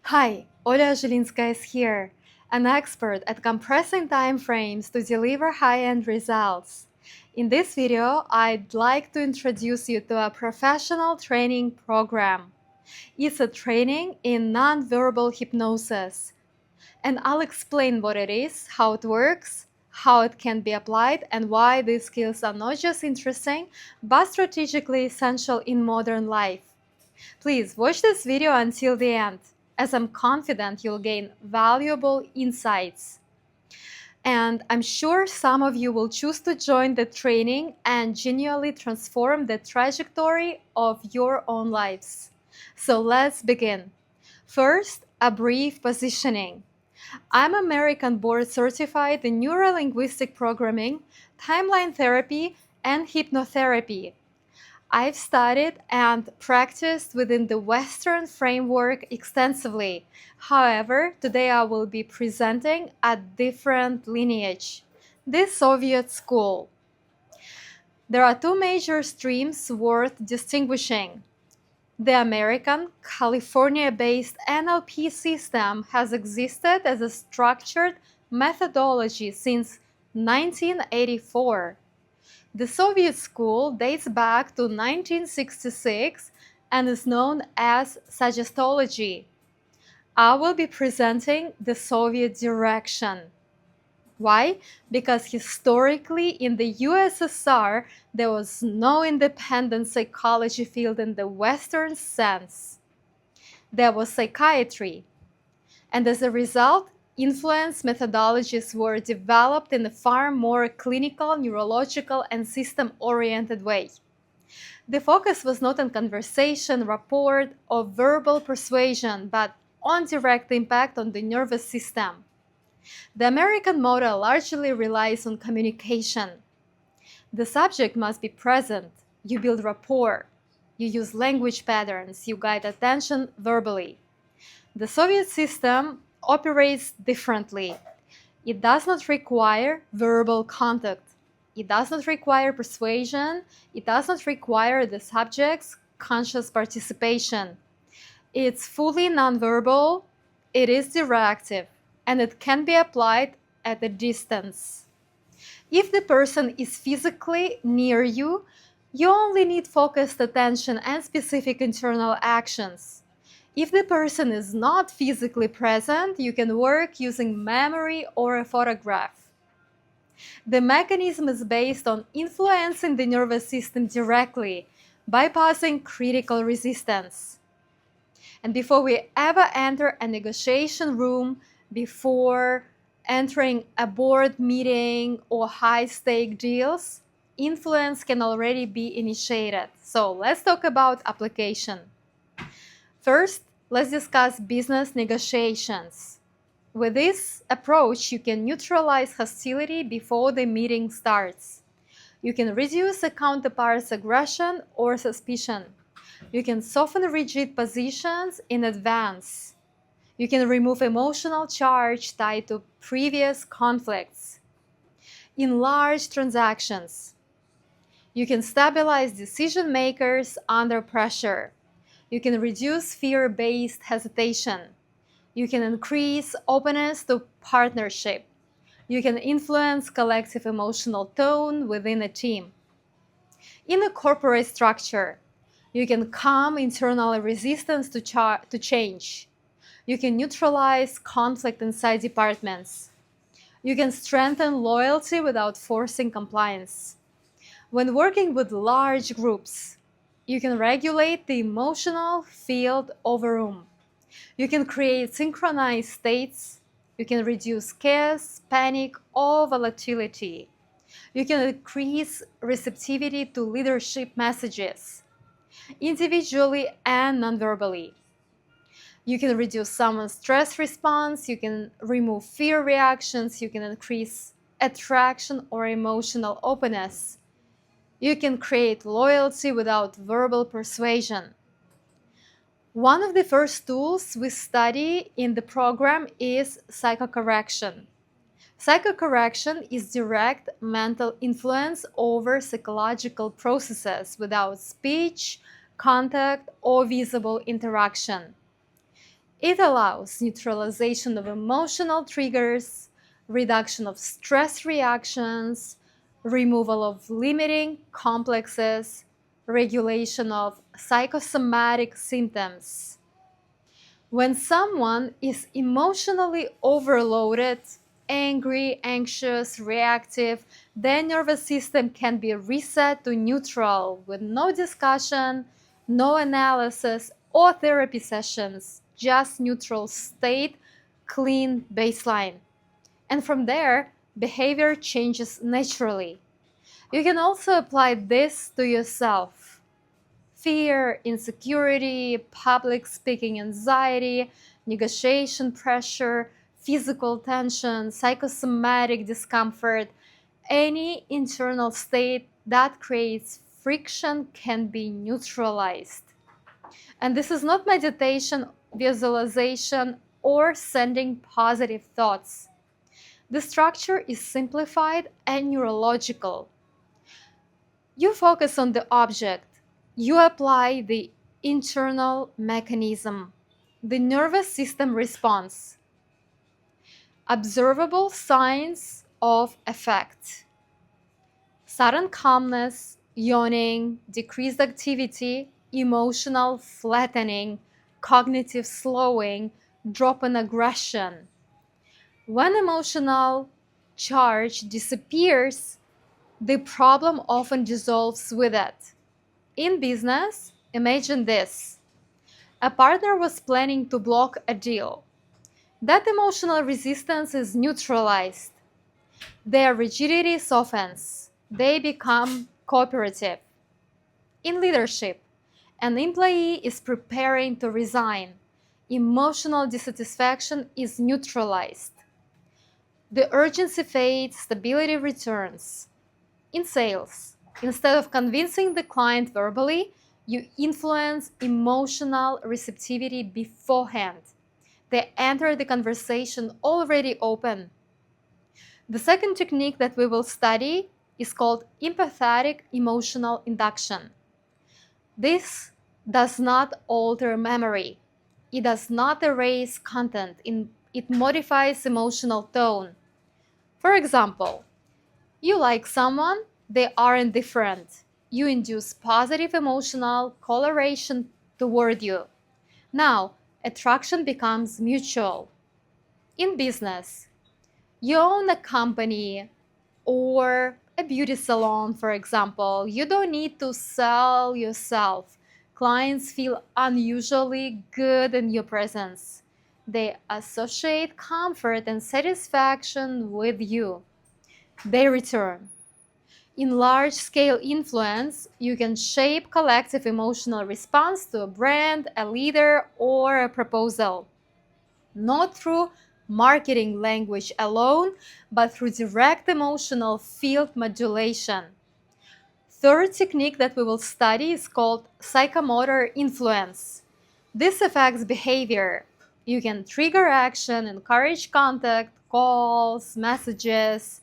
Hi, Olya Zhilinskaya is here, an expert at compressing time frames to deliver high-end results. In this video, I'd like to introduce you to a professional training program. It's a training in nonverbal hypnosis, and I'll explain what it is, how it works, how it can be applied, and why these skills are not just interesting, but strategically essential in modern life. Please watch this video until the end, as I'm confident you'll gain valuable insights. And I'm sure some of you will choose to join the training and genuinely transform the trajectory of your own lives. So let's begin. First, a brief positioning. I'm American board certified in neuro-linguistic programming, timeline therapy, and hypnotherapy. I've studied and practiced within the Western framework extensively. However, today I will be presenting a different lineage, the Soviet school. There are two major streams worth distinguishing. The American, California-based NLP system has existed as a structured methodology since 1984. The Soviet school dates back to 1966 and is known as Suggestology. I will be presenting the Soviet direction. Why? Because historically in the USSR there was no independent psychology field in the Western sense. There was psychiatry. And as a result, influence methodologies were developed in a far more clinical, neurological, and system-oriented way. The focus was not on conversation, rapport, or verbal persuasion, but on direct impact on the nervous system. The American model largely relies on communication. The subject must be present. You build rapport. You use language patterns. You guide attention verbally. The Soviet system operates differently. It does not require verbal contact. It does not require persuasion. It does not require the subject's conscious participation. It's fully nonverbal, it is directive, and it can be applied at a distance. If the person is physically near you, you only need focused attention and specific internal actions. If the person is not physically present, you can work using memory or a photograph. The mechanism is based on influencing the nervous system directly, bypassing critical resistance. And before we ever enter a negotiation room, before entering a board meeting or high-stake deals, influence can already be initiated. So let's talk about application. First, let's discuss business negotiations. With this approach, you can neutralize hostility before the meeting starts. You can reduce a counterpart's aggression or suspicion. You can soften rigid positions in advance. You can remove emotional charge tied to previous conflicts. In large transactions, you can stabilize decision makers under pressure. You can reduce fear-based hesitation. You can increase openness to partnership. You can influence collective emotional tone within a team. In a corporate structure, you can calm internal resistance to change. You can neutralize conflict inside departments. You can strengthen loyalty without forcing compliance. When working with large groups, you can regulate the emotional field of a room. You can create synchronized states. You can reduce chaos, panic, or volatility. You can increase receptivity to leadership messages, individually and non-verbally. You can reduce someone's stress response. You can remove fear reactions. You can increase attraction or emotional openness. You can create loyalty without verbal persuasion. One of the first tools we study in the program is psychocorrection. Psychocorrection is direct mental influence over psychological processes without speech, contact, or visible interaction. It allows neutralization of emotional triggers, reduction of stress reactions, removal of limiting complexes, regulation of psychosomatic symptoms. When someone is emotionally overloaded, angry, anxious, reactive, their nervous system can be reset to neutral with no discussion, no analysis, or therapy sessions, just neutral state, clean baseline. And from there, behavior changes naturally. You can also apply this to yourself. Fear, insecurity, public speaking anxiety, negotiation pressure, physical tension, psychosomatic discomfort, any internal state that creates friction can be neutralized. And this is not meditation, visualization, or sending positive thoughts. The structure is simplified and neurological. You focus on the object. You apply the internal mechanism, the nervous system response, observable signs of effect, sudden calmness, yawning, decreased activity, emotional flattening, cognitive slowing, drop in aggression. When emotional charge disappears, the problem often dissolves with it. In business, imagine this. A partner was planning to block a deal. That emotional resistance is neutralized. Their rigidity softens. They become cooperative. In leadership, an employee is preparing to resign. Emotional dissatisfaction is neutralized. The urgency fades, stability returns. In sales, instead of convincing the client verbally, you influence emotional receptivity beforehand. They enter the conversation already open. The second technique that we will study is called empathetic emotional induction. This does not alter memory. It does not erase content. It modifies emotional tone. For example, you like someone, they are indifferent. You induce positive emotional coloration toward you. Now, attraction becomes mutual. In business, you own a company or a beauty salon, for example. You don't need to sell yourself. Clients feel unusually good in your presence. They associate comfort and satisfaction with you. They return. In large-scale influence, you can shape collective emotional response to a brand, a leader, or a proposal. Not through marketing language alone, but through direct emotional field modulation. Third technique that we will study is called psychomotor influence. This affects behavior. You can trigger action, encourage contact, calls, messages,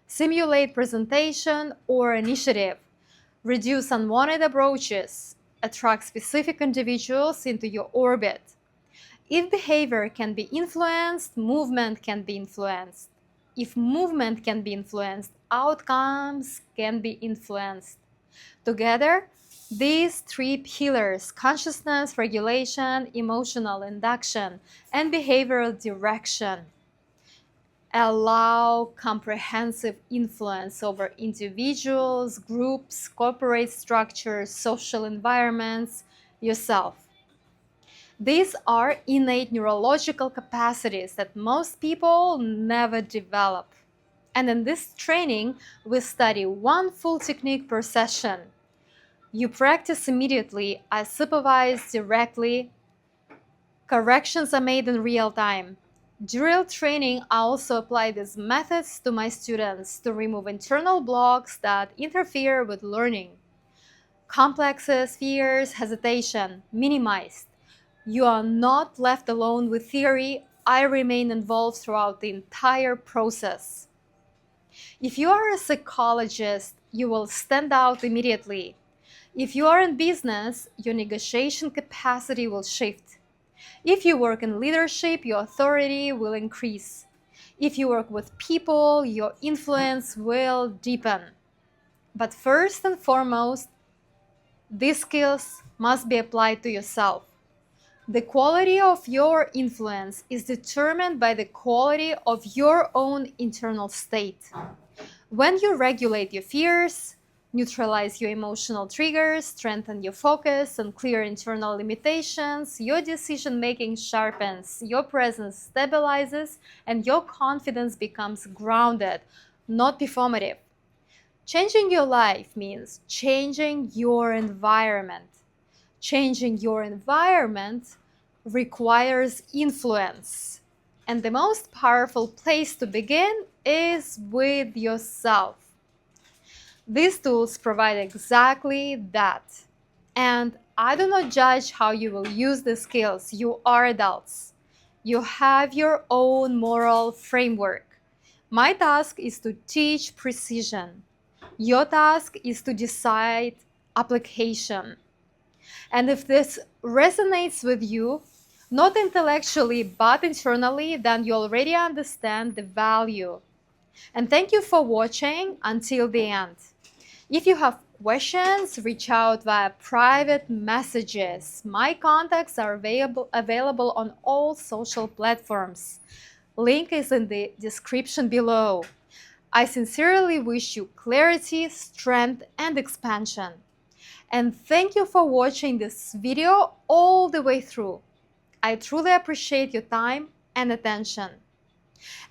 simulate presentation or initiative, reduce unwanted approaches, attract specific individuals into your orbit. If behavior can be influenced, movement can be influenced. If movement can be influenced, outcomes can be influenced. Together, these three pillars, consciousness, regulation, emotional induction, and behavioral direction, allow comprehensive influence over individuals, groups, corporate structures, social environments, yourself. These are innate neurological capacities that most people never develop. And in this training, we study one full technique per session. You practice immediately, I supervise directly. Corrections are made in real time. During training, I also apply these methods to my students to remove internal blocks that interfere with learning. Complexes, fears, hesitation, minimized. You are not left alone with theory. I remain involved throughout the entire process. If you are a psychologist, you will stand out immediately. If you are in business, your negotiation capacity will shift. If you work in leadership, your authority will increase. If you work with people, your influence will deepen. But first and foremost, these skills must be applied to yourself. The quality of your influence is determined by the quality of your own internal state. When you regulate your fears, neutralize your emotional triggers, strengthen your focus, and clear internal limitations, your decision-making sharpens, your presence stabilizes, and your confidence becomes grounded, not performative. Changing your life means changing your environment. Changing your environment requires influence. And the most powerful place to begin is with yourself. These tools provide exactly that. And I do not judge how you will use the skills. You are adults. You have your own moral framework. My task is to teach precision. Your task is to decide application. And if this resonates with you, not intellectually but internally, then you already understand the value. And thank you for watching until the end. If you have questions, reach out via private messages. My contacts are available on all social platforms. Link is in the description below. I sincerely wish you clarity, strength, and expansion. And thank you for watching this video all the way through. I truly appreciate your time and attention.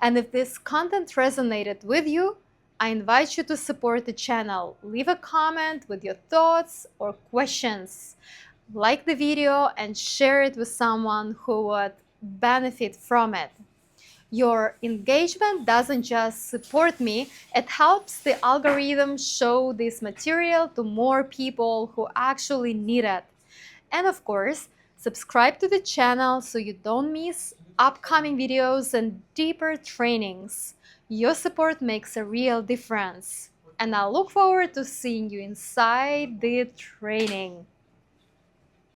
And if this content resonated with you, I invite you to support the channel. Leave a comment with your thoughts or questions. Like the video and share it with someone who would benefit from it. Your engagement doesn't just support me, it helps the algorithm show this material to more people who actually need it. And of course, subscribe to the channel so you don't miss upcoming videos and deeper trainings. Your support makes a real difference. And I look forward to seeing you inside the training.